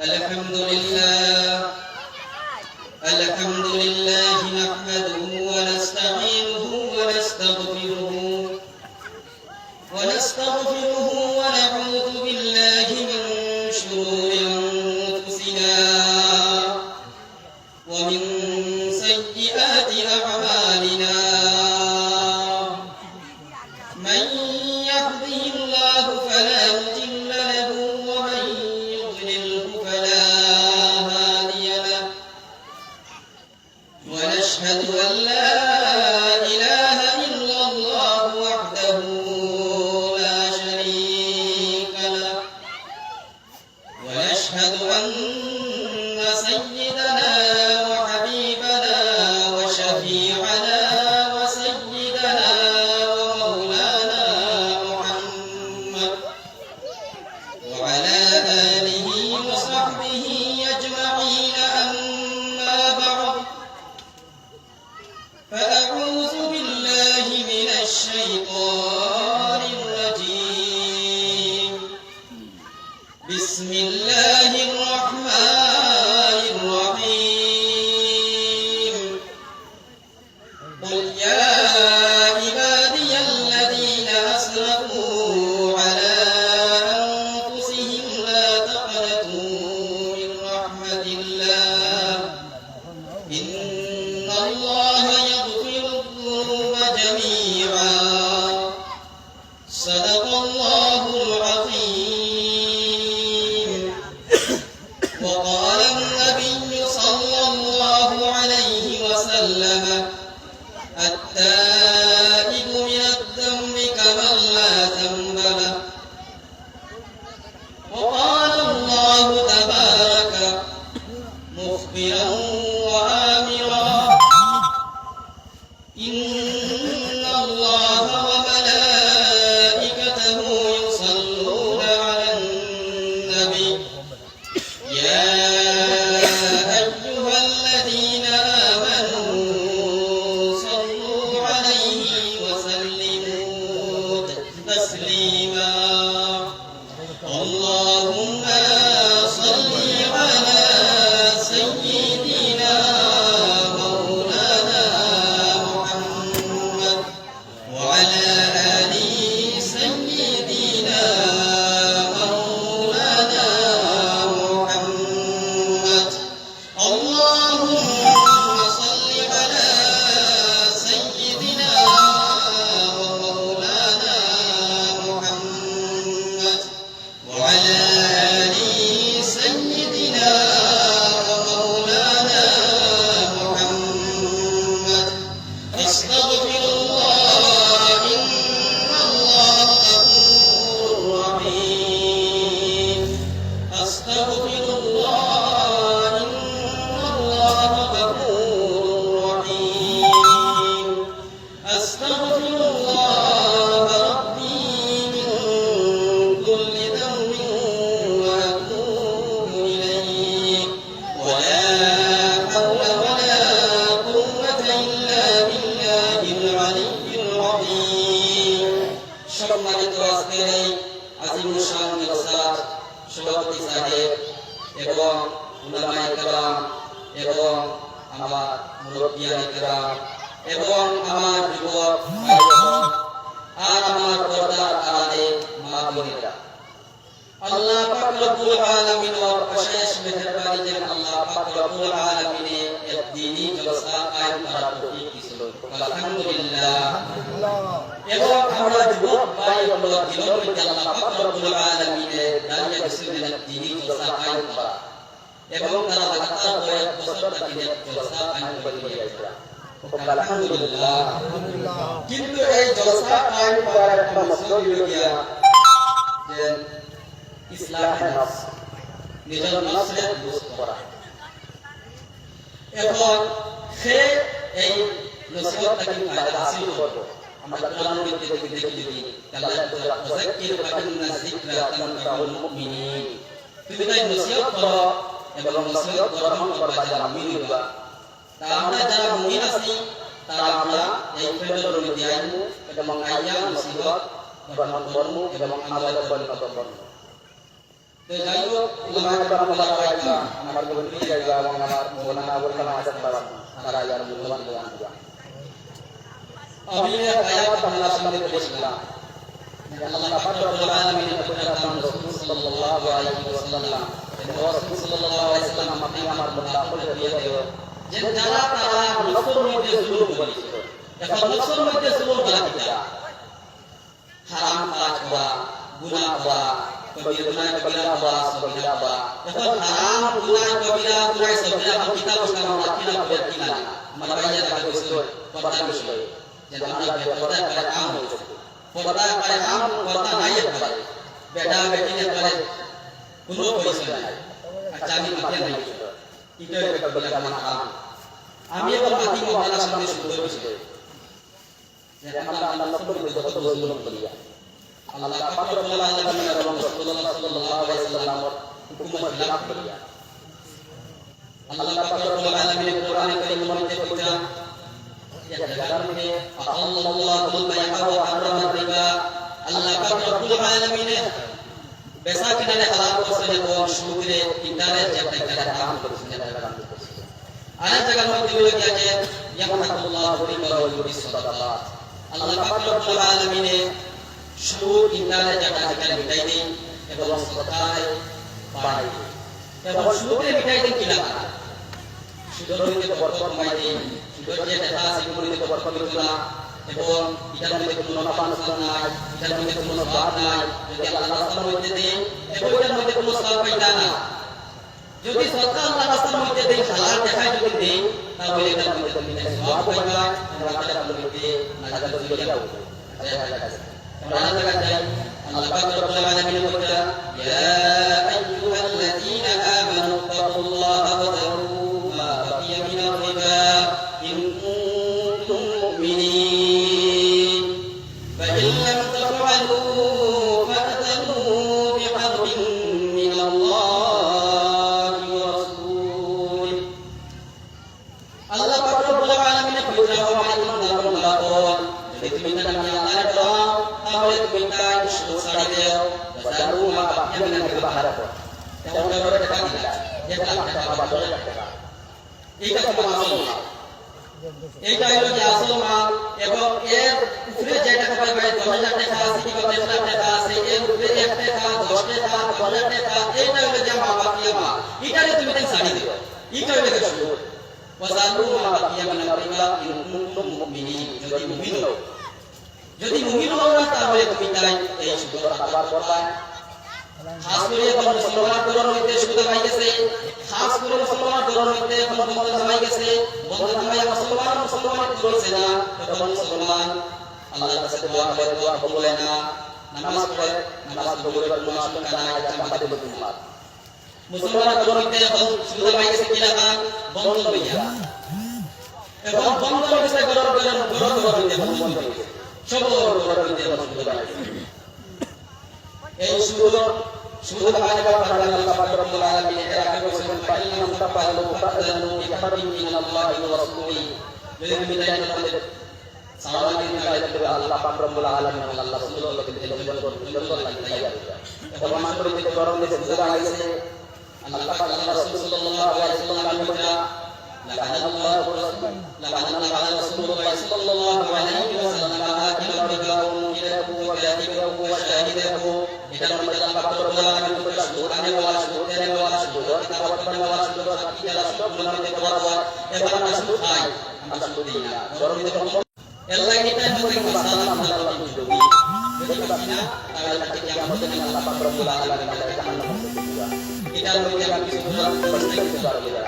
الحمد لله نحمده ونستعينه ونستغفره ونعوذ بالله من شرور أنفسنا ومن سيئات أعمالنا من يهده الله فلا مضل له ومن يضلله فلا هادي له ونشهد أن لا إله إلا الله وحده لا شريك له ونشهد أن سيدنا وحبيبنا وشفيعنا وسيدنا ومولانا محمد وعلى آله وصحبه أجمعين أما بعد فأعوذ بالله من الشيطان الرجيم بسم الله الرحمن الرحيم قل يا عبادي الذين أسرفوا على أنفسهم لا تقنطوا من رحمة الله إن الله يغفر الذنوب جميعا صدق الله العظيم وقال النبي صلى الله عليه وسلم التائب من الذنب كمن لا ذنب له وقال الله تبارك مخبرا وآمرا إن الله وملائكته يصلون على النبي يا أيها الذين آمنوا صلوا عليه وسلموا تسليما اللهم صل على سيدنا مولانا محمد وعلى آل سيدنا مولانا محمد اللهم صل على سيدنا ومولانا محمد وعلى آل سيدنا ومولانا محمد استغفر الله إن الله غفور رحيم استغفر الله إن الله غفور رحيم استغفر الله ربي من كل ذنب وأتوب إليه ولا حول ولا قوة إلا بالله العلي العظيم সম্মানিত আজকের এই আজিম শান জলসার সভাপতি সাহেব এবং উলামায়ে কেরাম এবং আমার মুরব্বিয়ানে কেরাম এবং আমার যুবক ভাইয়েরা আর আমার পর্দার আড়ালে মা বোনেরা আল্লাহ পাক রব্বুল আলামিন और অশেষ মেহেরবানি যেন আল্লাহ পাক রব্বুল আলামিনে এক দ্বীনি জলসা কায়েম করার তৌফিক দিয়েছিল আলহামদুলিল্লাহ এবং আমরা যুবক ভাইগুলো দিনের মধ্যে আল্লাহ পাক রব্বুল আলামিনে দাঁড়িয়ে দিয়েছিলেন এক দ্বীনি জলসা কায়েম করা এবং তারা লাগাতার কয়েক বছর ধরে জলসা কায়েম করে যাচ্ছে আলহামদুলিল্লাহ কিন্তু এই জলসা কায়েম করার একটা মকসদ হলো যে ইসলাহে নফস নিজের নফসের দুরুস্ত করা এখন সে এই নসিহতটাকে ফায়দা হাসিল করবে আমরা কোরআনের মধ্যে দেখি আল্লাহ তাআলা তাযাক্কির ফাইন্না যিকরা তানফাউল মুমিনিন তুমি তাই নসিহত করো এবং নসিহত গ্রহণ করবা যারা মুমিন হইবা তা আমরা যারা মুমিন আছি তারা আমরা এই ফেরতের মধ্যে আইবো এবং আইয়া নসিহত গ্রহণ করব এবং আমাদের পরিণত করব তো যাই হোক আমার বোন এবং আমার বোনানা বললাম আজাদ বাবা তারা যার মূল্যবান বয়ান দিবা আমি আয়াত আল্লাহ সামনে বলেছিলাম যে আল্লাহ পাক রব্বুল আলামিন বলেছেন রাসূল সাল্লাল্লাহু আলাইহি ওয়াসাল্লাম রাসূল সাল্লাল্লাহু আলাইহি ওয়াসাল্লাম আপনি আমার বান্দা বলে দিয়ে দেও যে যারা তারা নফসের মধ্যে জুলুম করেছে এখন নফসের মধ্যে জুলুম করা কিটা হারাম কাজ করা গুনাহ করা কবিরা কবিরা করা সগীরা করা এখন হারাম গুনাহ কবিরা গুনাহ সগীরা কিতাব আমরা কিতাব পড়ি না আমরা বাইরে কাজ করতে পড়া বিষয় যে আমরা পড়া করে আম হয়েছে পড়া করে আম পড়া নাই পারে বেটা বেটিনে করে কোনো পয়সা নাই আচ্ছা আমি মাথা নাই এটা একটা কবিরা মানে হারাম আমি এখন মাটি মহল্লা সামনে শুরু করেছি যে আমরা আল্লাহ নফসের মধ্যে কত জুলুম করিয়া আল্লাহ পাক রব্বুল আলামিন এবং রাসূলুল্লাহ সাল্লাল্লাহু আলাইহি ওয়াসাল্লামের হুকুমের খিলাফ করিয়া আল্লাহ পাক রব্বুল আলামিন কোরআনে কারীমের মধ্যে কইছেন যে যার মধ্যে আল্লাহুল বাইআ ওয়া হারামা রিবা আল্লাহ পাক রব্বুল আলামিন বেচা কিনারে হালাল করেছেন এবং সুদে ইন্টারেস্ট যেটা হারাম করেছেন এটা হারাম করেছেন আরেক জায়গার মধ্যে বলে গিয়েছে ইয়ামহাকুল্লাহু রিবা ওয়া ইউরবি সাদাকাত আল্লাহ পাক রব্বুল আলামিন সুদ ইন্টারেস্ট যেটা সেখানে মিটাই দেন এবং সদায় বাড়াই দেন এবং সুদে মিটাই দেন কি লাভ সুদের মধ্যে বরকত পাই দেন সুদের যে টাকা আছে সেগুলোর মধ্যে বরকত রইল না এবং এটার মধ্যে কোনো নফা নষ্ট নাই এটার মধ্যে কোনো লাভ নাই যদি আল্লাহ রাস্তার মধ্যে দেন এবং এটার মধ্যে কোনো সওয়াব পাইতা না যদি সরকার আল্লাহ রাস্তার মধ্যে দেন হালাল দেখায় যদি দেন তাহলে এটার মধ্যে সওয়াব পাইবা এবং আখিরাতের মধ্যে নাজাত হয়ে যাবে Allah Taala berfirman, Ya ayyuhalladzina amanu taqullaha wa dharu ma baqiya minar riba in kuntum mu'minin fa in lam taf'alu fa'tanu biharbin min Allahi wa rasul Allah Rabbul Alamin berfirman jadi minta Allah doa তাহলে তুমি তাই সুদ ছাড়িয়ে দাও বাজারু মা বাকিয়া মিনাল রিবা হারাকো যেমন ধরে টাকা দিলা 1 লাখ টাকা বা 10 লাখ টাকা এইটা তো আসল মাল এইটা হলো যে আসল মাল এবং এর উপরে যে টাকা পাবে 10 লাখ টাকা আছে কি 10 লাখ টাকা আছে এর উপরে 1 টাকা 10 টাকা 50 টাকা এইটা হলো যে মা বাকিয়া মাল এটারে তুমি তাই ছাড়িয়ে দিও এইটা হলো সুদ বাজারু মা বাকিয়া মিনাল রিবা ইন কুনতুম মুমিনিন যদি মুমিন হও যদি মুমিন হও না তাহলে তুমি তাই এই সুদের কারবার করবা খাস করে যখন মুসলমান দলের মধ্যে সুদ হয়ে গেছে খাস করে মুসলমান দলের মধ্যে যখন বন্ধ হয়ে গেছে বন্ধ হয়ে মুসলমান চলছে না তখন মুসলমান আল্লাহর কাছে দোয়া করে দোয়া কবুল হয় না নামাজ পড়ে নামাজ কবুল হবার কোনো আশঙ্কা নাই এটা আমাদের মুসলমান মুসলমান দলের মধ্যে যখন সুদ হয়ে গেছে কি লাগা বন্ধ হইয়া এবং বন্ধ হয়েছে গরর মধ্যে বন্ধ হয়েছে সবর গরর মধ্যে বন্ধ হয়েছে এই সুদ হারাম করা হারাম আল্লাহ পাক রব্বুল আলামিন এর আগে বলেছেন ফাইনাম তাফালু ফাআযানু বিহারবিন মিনাল্লাহি ওয়া রাসূলিহি যদি মিলাইন আমাদের সালামানি মিলাইতে আল্লাহ পাক রব্বুল আলামিন এবং আল্লাহ রাসূলুল্লাহ কে লঙ্ঘন লাগি তৈয়ার এবং মাত্র দিতে গরম দিতে সুদ হয়ে গেছে আল্লাহ পাক আল্লাহ রাসূল সাল্লাল্লাহু আলাইহি ওয়াসাল্লাম বলেন لعن الله رسول الله صلى الله عليه وسلم آكل الربا وموكله وكاتبه وشاهده إذا رمضان الله رب العالمين berkata Qur'an wala Qur'an wala Qur'an tawakkalna wala Qur'an kita sab benar kita barabar eban asal hai anda dunia baru kita Allah ini kan mungkin masalah Allah itu jadi sebabnya kalau kita kiamat dengan Allah Rabbul Alamin akan jahannam juga kita mengucapkan bismillah pasti kita berdoa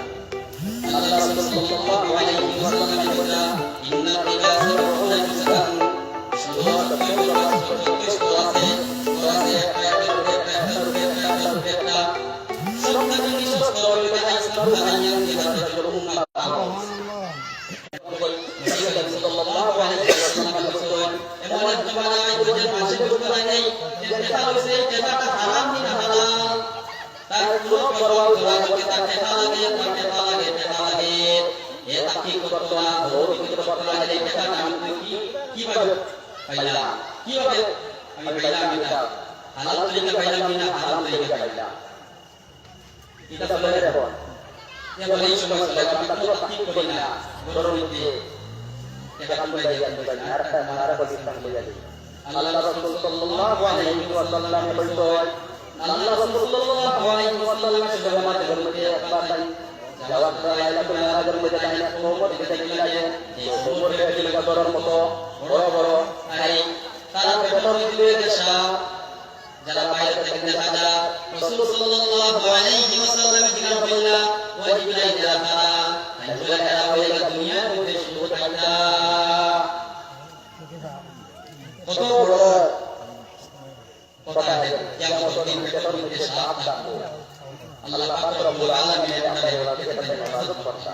Allah sallallahu alaihi wasallam berkata inna lillahi wa inna ilaihi raji'un semua halal tariqa baila mina haram tariqa baila এটা বলে রাখো যেমন এই সমস্যা আমরা পুরো ঠিক করি না গরম মধ্যে টাকা পাই যায় আর মারা করে ইসলাম হয়ে যায় আল্লাহ রাসূল সাল্লাল্লাহু আলাইহি ওয়াসাল্লাম বলতো আল্লাহ রাসূল সাল্লাল্লাহু আলাইহি ওয়াসাল্লাম জামাতে মধ্যে একবার জবাব লাইলাতুল মিরাজের মধ্যে দাঁড়িয়ে কোমর দিতে লাগে যে কোমর দিয়ে গদরের মতো বড় বড় আরে তারা বেতন দিয়ে গেছা যারা বাইরে থেকে দেখা যায় রাসূল সাল্লাল্লাহু আলাইহি ওয়াসাল্লাম জিজ্ঞাসা করলেন ওই জিবরাইল তারা তাহলে এরা হইল দুনিয়ার মধ্যে শুধু থাকতা কত বড় কথা কিয়ামত দিন বেতন মধ্যে সাপ ডাকবো আল্লাহ পাক রব্বুল আলামিন আপনাদের ওয়াকে হেফাজত করতা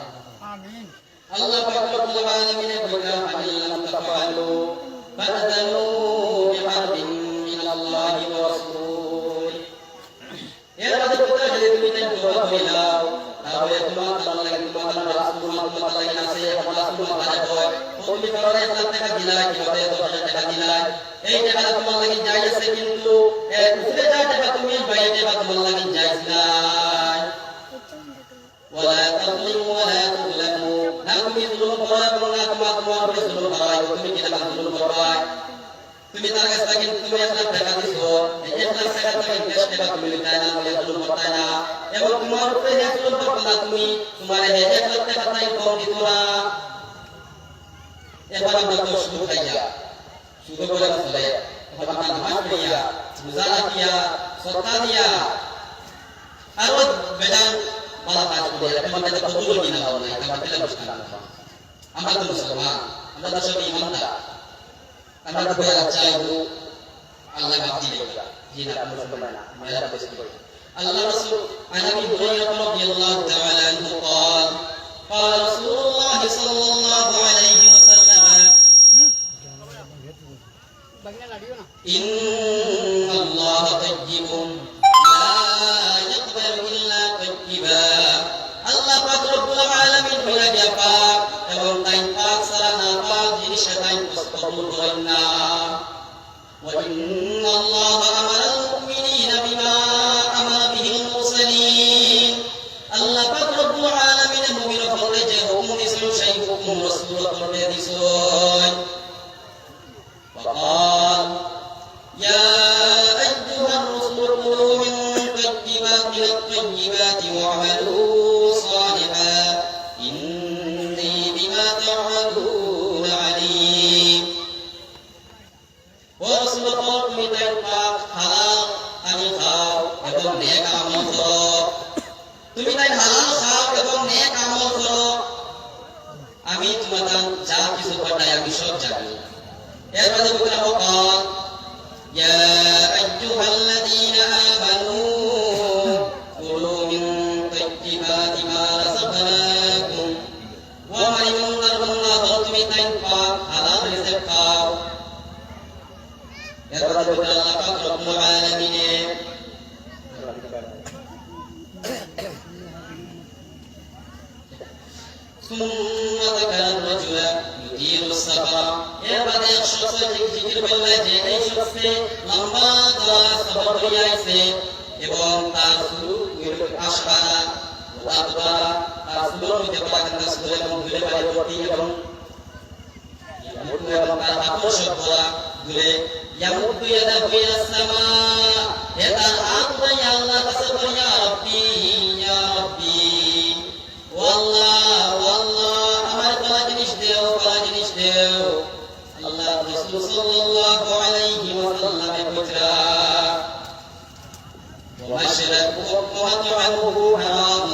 আমিন আল্লাহ পাক রব্বুল আলামিন বলেন আল্লাহ তাফালু ফাদানু বিহাদিন মিনাল্লাহি ওয়া রাসূল এর মধ্যে কথা যদি তুমি তওবা হইলাও তাহলে তোমার আল্লাহ তোমার রাসূল তোমার লাইন আছে আমরা তোমার কাজ হয় তুমি করে টাকা দিলা কিভাবে 10 টাকা দিলা এই টাকা তোমার লাগি যাই আছে কিন্তু এর উপরে যা টাকা তুমি বাইরে টাকা তোমার লাগি যাইছ না ولا تظلموا ولا تظلموا নাকি জুলুম করা এবং না তোমার উপরে জুলুম করা তুমি কি টাকা জুলুম করবা তুমি তার কাছে থেকে তুমি 1 লাখ টাকা দিছো এই 1 লাখ টাকা তুমি ইনভেস্ট টাকা তুমি দিতা না বলে জুলুম করতা না এবং তোমার উপরে যে জুলুম করতা তুমি তোমার এই 1 লাখ টাকা নাই কম দিত না এখন আমরা তো শুরু খাইয়া শুরু করে চলে এখন আমরা নামাজ পড়িয়া রোজা দিয়া সদকা দিয়া আর ওই বেদান বালা কাজ করে এখন আমাদের কবুল কিনা দাও না আমরা পেলে মুশকিল আমরা তো মুসলমান আমরা তো সব ইমানদার আমরা বলে চাইবো আল্লাহ মাফ দিয়ে দেবে জি না মুসলমান না মেরা বসে করি আল্লাহ রাসূল আনাবি হুরায়রা রাদিয়াল্লাহু তাআলা আনহু قال قال رسول الله صلى الله عليه وسلم إن الله طيب لا يقبل إلا طيبا الله পাক রব্বুল আলামিন হইলা দিয়া পাক এবং তাই পাক সারা না পাক জিনিস তাই কবুল করেন না وإن الله أمر المؤمنين بما أمر به المرسلين الله পাক রব্বুল আলামিন মুমিন হতে যে হুকুম দিয়েছেন সেই হুকুম রাসূল করতে দিয়েছেন فقال يا أيها الرسل كلوا من الطيبات واعملوا صالحا إني بما تعملون عليم ورسول الله من حلال আমি খাও এবং নেক আমল করো তুমি তাই হালাল খাও এবং নেক আমল করো আমি তোমাদের যা কিছু করতে আমি সব জানি এরপরে বলা হোক يا أيها الذين آمنوا كلوا من طيبات ما رزقناكم ومن ينظر النظر من حلال رزق এরপরে বলা পাক রব্বুল আলামিন ثم ذكر الرجل يطيل السفر এরপরে এক শখস জিকির করলে যে এই শখসে লম্বা দূর সফর হয়ে আছে এবং তার শুরু আশারা ওয়াদবা তার শুরু হতে পারে না শুরু এবং দূরে পরবর্তী এবং এবং তার হাতও সবরা দূরে ইয়ামুদু ইয়াদাহু ইলাস সামা এটা হাত দিয়ে আল্লাহ কাছে বলে ইয়া রাব্বি ইয়া রাব্বি والله والله আমার কোলা জিনিস দেও আল্লাহ রাসূল সাল্লাল্লাহু আলাইহি ওয়াসাল্লাম বলেছেন ومشربه ومطعمه حرام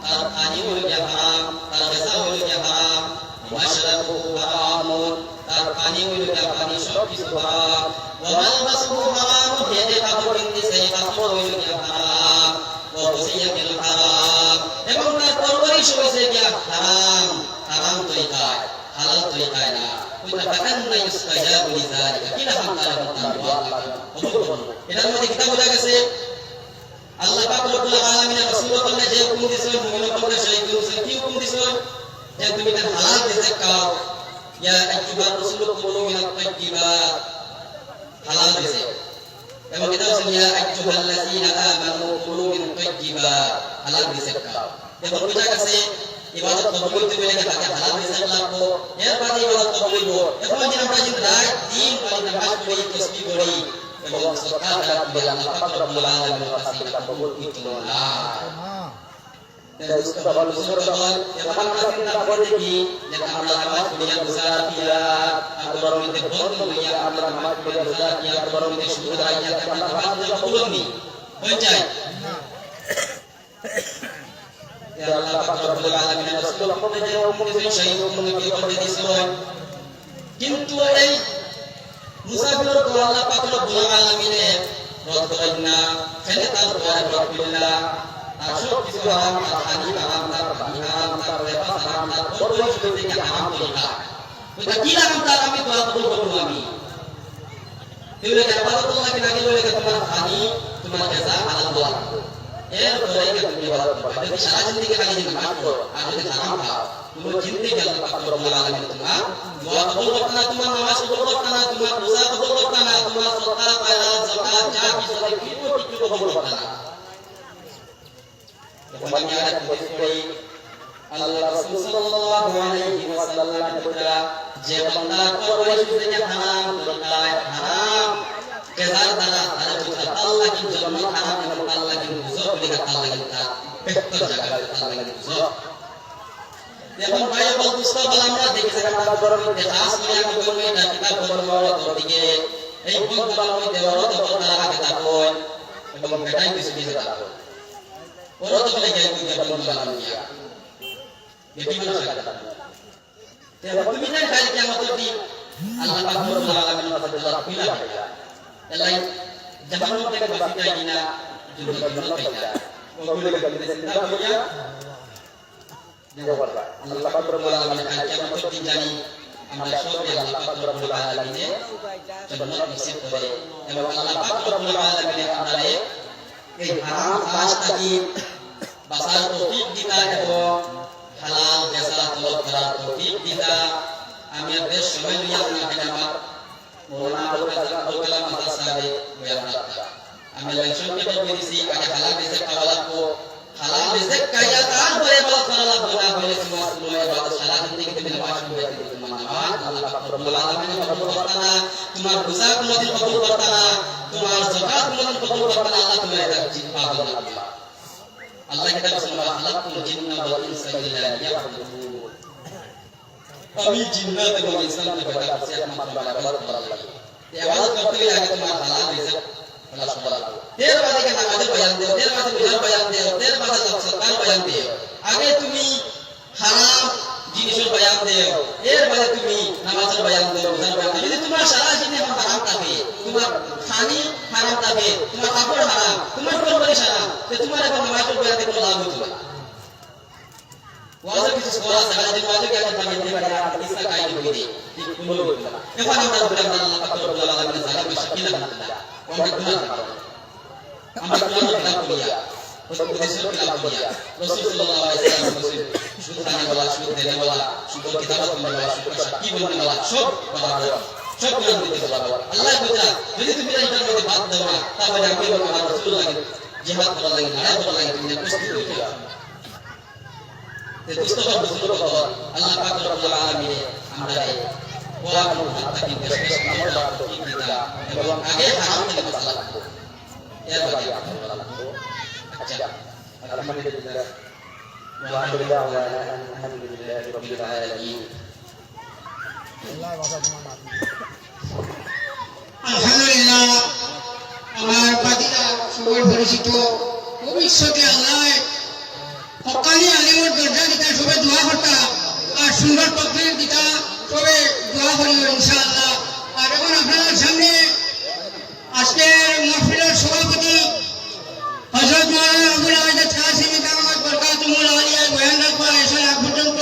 তার পানি হলো হারাম তার গাজা হলো হারাম ومشربه حرام তার পানি হলো পানি সব কিছু হারাম وملبسه حرام হেদে কাপড় কিনতেছে কাপড় হলো হারাম وغسل بالحرام এবং তার পরবরিশ হয়েছে কি হারাম হারাম তুই খায় হালাল তুই খায় না ফাকান্না ইস্তাজাবু লিযালিকা কিনা হামতার দোয়া কবুল করবে এটার মধ্যে কিতাব বলা গেছে আল্লাহ পাক রব্বুল আলামিনের রাসূল বলেন যে হুকুম দিয়েছেন মুমিন বলে সেই কি হুকুম দিয়েছেন যে তুমি তার হালাল রিজিক খাও ইয়া আইয়ুহার রাসূল কুলু মিনাত তাইয়্যিবাত হালাল রিজিক এবং এটা হচ্ছে ইয়া আইয়ুহাল্লাযীনা আমানু কুলু মিন তাইয়্যিবাত হালাল রিজিক খাও এখন বুঝা গেছে ইবাদত কবুল হইতে গেলে তাকে হালাল রিজিক লাগবে এরপর ইবাদত কবুল হবে এখন যদি আমরা যদি রাত দিন পড়ি নামাজ পড়ি তাসবিহ করি এবং সালাত দিলে আল্লাহ পাক রব্বুল আলামিন ওয়াসিলা কবুল করতে না Ustaz Al-Mustafa যখন আমরা চিন্তা করি দেখি যে আমরা নামাজ পড়িয়া রোজা রাখিয়া আর বরং মধ্যে বন্ধ হইয়া আমরা নামাজ পড়িয়া রোজা রাখিয়া আর বরং মধ্যে শুধু রাখিয়া আমরা নামাজ রোজা কবুল নি হয়ে যায় ya Allah পাক রব্বুল আলামিন রাসূল হুকুম দিয়েছে হুকুম দিয়েছে সেই হুকুম কি করে দিয়েছেন কিন্তু এই মুসাফির তো আল্লাহ পাক রব্বুল আলামিনের রদ করেন না ফেলে তার রব্বুল্লাহ আর সব কিছু হারাম তার হানি হারাম তার বানি হারাম তার রেফা হারাম তার পরবর্তী থেকে হারাম করিলা ওটা কি হারাম তার আমি দোয়া কবুল করব আমি তাহলে ইবাদতুল্লাহ কে নাকি বলে তোমার হানি তোমার জাযা হালাল দোয়া এর পরে তুমি ইবাদত করবে যদি সারা জিন্দেগি খালি দিন নামাজ পড়ো আর যদি হারাম খাও তুমি জিন্দেগি আল্লাহ পাক রব্বুল আলামিন তোমার দোয়া কবুল করবে না তোমার নামাজ কবুল করবে না তোমার রোজা কবুল করবে না তোমার সালাত খয়রাত যাকাত যা কিছু আছে কিছু কবুল করবে না Kemudian dari Allah Rasul Sallallahu Alaihi Wasallam berkata, jika benda perbuatannya haram, benda haram, kezat darah ada juga Allah yang jamin haram, namun Allah yang buzur dengan Allah yang tak terjaga Allah yang buzur. Yang bayar bagus tu balamra dekhi sekarang ada orang yang khas yang bermain dan kita bermain atau tiga, pun balamra dewa atau balamra kita pun, kemudian kita itu sedih sekali. Orang tu boleh jadi kita pun dalam dia. Jadi mana sahaja. Tapi pemimpin kali yang waktu di Allah Taala bermula dengan pada orang pilih. Lain zaman mereka berfikir ini juga benar saja. Kalau boleh kita tidak punya jawab. Allah Taala bermula dengan kali yang waktu di jadi amal syukur yang Allah Taala bermula dengan ini benar mesti boleh. Kalau Allah Taala bermula dengan anda এই হারাম কাজ থেকে বাঁচার তৌফিক দিতা এবং হালাল বেচা তলব করার তৌফিক দিতা আমি আপনাদের সময় নিয়ে আপনাকে আমার মৌলানা আবুল কালাম মাদ্রাসায় বয়ান রাখা আমি লাইসেন্স পেপার দিয়েছি আগে হালাল রিজিক খাওয়া লাগবো হালাল রিজিক খাইয়া তারপরে বাদ করা লাগবে না হলে তোমার দুনিয়ায় বাদ সারা জিন্দেগি তুমি নামাজ পড়ে তোমার নামাজ আল্লাহ পাক রব্বুল আলামিন কবুল করতা না তোমার রোজা কোনদিন কবুল করতা না তোমার যাকাত কোনদিন কবুল করতা না আল্লাহ তোমার এটা জিম্মা বলে আল্লাহ আল্লাহ kita bersama khalaqul jinna wal insa illa liya'budun kami jinna dan insan kepada siapa manusia berlaku ya awal करते आगे तुम्हारा halal rizq Allah subhanahu देर बातें के नमाज बयान दे देर बातें गुजार बयान दे देर बातें सत्कार बयान दे आगे তুমি হারাম জিনিসের বয়ান দেও এরপরে তুমি নামাজের বয়ান দেও গুজার বয়ান দেও যদি তোমার সারা জিনিস হারাম থাকে তোমার খানি হারাম থাকে তোমার কাপড় হারাম তোমার পরিবার হারাম তে তোমার এখন নামাজের বয়ান দিয়ে কোনো লাভ হচ্ছে না ওয়াজের কিছু সওয়াল আছে যদি ওয়াজের কে আমরা জানতে পারি আর ইসা কায়দা করে দিই ঠিক কোনো হইবে না এখন আমরা বললাম আল্লাহ পাক রব্বুল আলামিন জালাল শাকিল না আমরা গুনাহ করব আমরা গুনাহ করিয়া Rasul sallallahu alaihi wasallam শুধু খানে वाला শুধু দেনে वाला শুধু কিতাবত वाला শুধু সাক্ষী বলনে वाला সব বাবা সব গুলো দিতে পারো আল্লাহ বলে যদি তুমি এটার মধ্যে বাদ দাও না তাহলে আমি আমার রাসূলুল্লাহ জিহাদ করা লাগে লড়াই করা লাগে তুমি প্রস্তুত হয়ে যাও তে মুস্তাফা রাসূলুল্লাহ আল্লাহ পাক রব্বুল আলামিন আমরা ওয়া মুতাকিন বিশেষ নামাজ পড়তে দিতা এবং আগে হারাম থেকে বাঁচা লাগবে এর বাদে আপনারা লাগবে Alhamdulillah wa alhamdulillah rabbil alamin আলহামদুলিল্লাহ আমার বাদিরা সবার পরিচিত ভবিষ্যতে আল্লাহ হকানি আলিমের দরজা দিতা সবাই দোয়া করতা আর সুন্দর তকদির দিতা সবাই দোয়া করিব ইনশাআল্লাহ আর এখন আপনাদের সামনে আজকের মাহফিলের সভাপতি হযরত মাওলানা আবুল আওয়াজ কাসিমি দামাত বরকাতুহুল আলিয়া বয়ান রাখবার এসে আগ পর্যন্ত